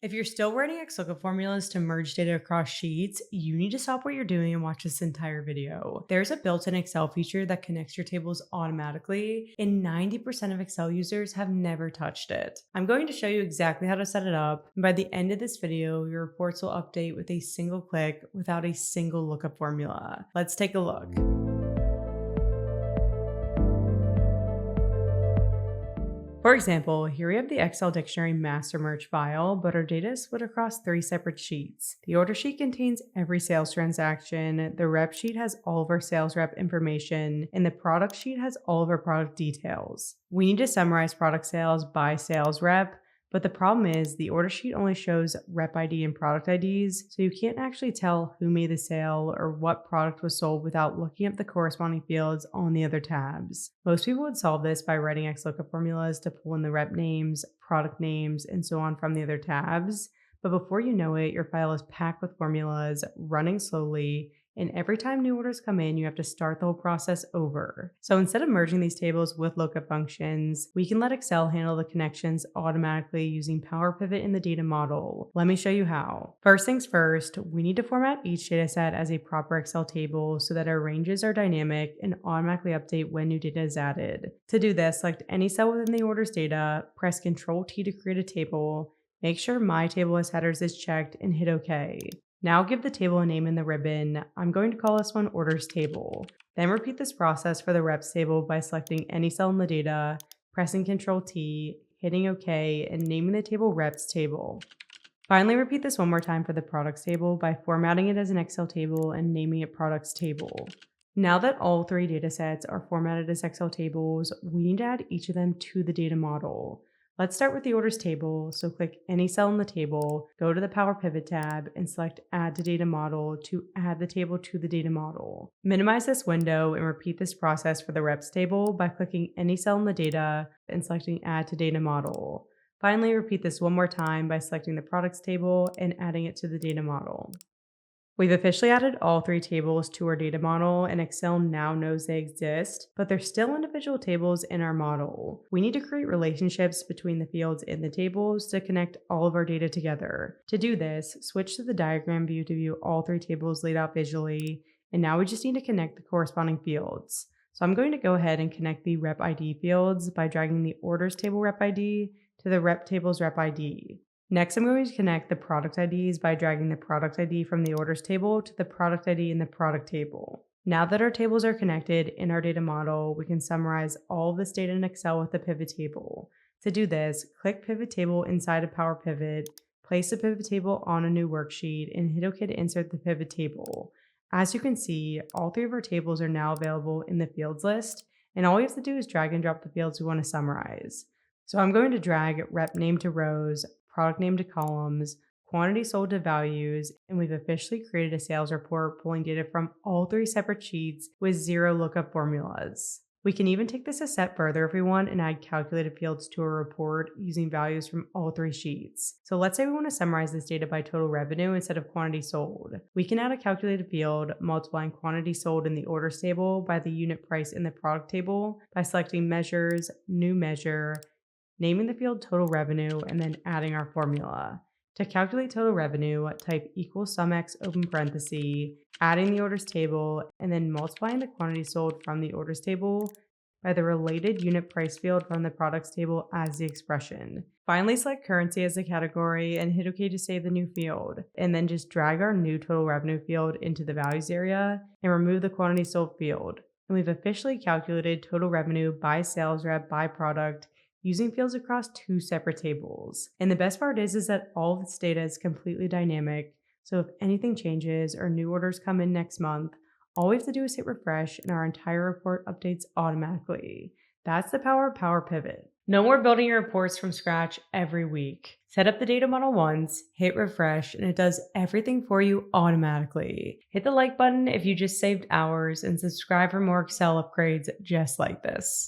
If you're still writing XLOOKUP formulas to merge data across sheets, you need to stop what you're doing and watch this entire video. There's a built-in Excel feature that connects your tables automatically, and 90% of Excel users have never touched it. I'm going to show you exactly how to set it up, and by the end of this video, your reports will update with a single click without a single lookup formula. Let's take a look. For example, here we have the Excel dictionary master merge file, but our data is split across 3 separate sheets. The order sheet contains every sales transaction, the rep sheet has all of our sales rep information, and the product sheet has all of our product details. We need to summarize product sales by sales rep, but the problem is the order sheet only shows rep ID and product IDs, so you can't actually tell who made the sale or what product was sold without looking up the corresponding fields on the other tabs. Most people would solve this by writing XLOOKUP formulas to pull in the rep names, product names, and so on from the other tabs. But before you know it, your file is packed with formulas, running slowly, and every time new orders come in, you have to start the whole process over. So instead of merging these tables with lookup functions, we can let Excel handle the connections automatically using Power Pivot in the data model. Let me show you how. First things first, we need to format each dataset as a proper Excel table so that our ranges are dynamic and automatically update when new data is added. To do this, select any cell within the orders data, press Ctrl+T to create a table, make sure My Table as Headers is checked, and hit OK. Now give the table a name in the ribbon. I'm going to call this one Orders Table. Then repeat this process for the Reps table by selecting any cell in the data, pressing Ctrl+T, hitting OK, and naming the table Reps Table. Finally, repeat this one more time for the Products table by formatting it as an Excel table and naming it Products Table. Now that all 3 datasets are formatted as Excel tables, we need to add each of them to the data model. Let's start with the orders table, so click any cell in the table, go to the Power Pivot tab, and select Add to Data Model to add the table to the data model. Minimize this window and repeat this process for the Reps table by clicking any cell in the data and selecting Add to Data Model. Finally, repeat this one more time by selecting the Products table and adding it to the data model. We've officially added all 3 tables to our data model, and Excel now knows they exist, but they're still individual tables in our model. We need to create relationships between the fields in the tables to connect all of our data together. To do this, switch to the diagram view to view all 3 tables laid out visually, and now we just need to connect the corresponding fields. So I'm going to go ahead and connect the rep ID fields by dragging the orders table rep ID to the rep table's rep ID. Next, I'm going to connect the product IDs by dragging the product ID from the orders table to the product ID in the product table. Now that our tables are connected in our data model, we can summarize all of this data in Excel with the pivot table. To do this, click Pivot Table inside of Power Pivot, place the pivot table on a new worksheet, and hit OK to insert the pivot table. As you can see, all 3 of our tables are now available in the fields list, and all we have to do is drag and drop the fields we want to summarize. So I'm going to drag rep name to rows, product name to columns, quantity sold to values, and we've officially created a sales report pulling data from all 3 separate sheets with 0 lookup formulas. We can even take this a step further if we want and add calculated fields to our report using values from all 3 sheets. So let's say we want to summarize this data by total revenue instead of quantity sold. We can add a calculated field multiplying quantity sold in the orders table by the unit price in the product table by selecting Measures, New Measure, naming the field total revenue, and then adding our formula. To calculate total revenue, type equals SUMX open parenthesis, adding the orders table, and then multiplying the quantity sold from the orders table by the related unit price field from the products table as the expression. Finally, select currency as the category and hit OK to save the new field. And then just drag our new total revenue field into the values area and remove the quantity sold field. And we've officially calculated total revenue by sales rep by product using fields across 2 separate tables. And the best part is that all of this data is completely dynamic, so if anything changes or new orders come in next month, all we have to do is hit refresh and our entire report updates automatically. That's the power of Power Pivot. No more building your reports from scratch every week. Set up the data model once, hit refresh, and it does everything for you automatically. Hit the like button if you just saved hours and subscribe for more Excel upgrades just like this.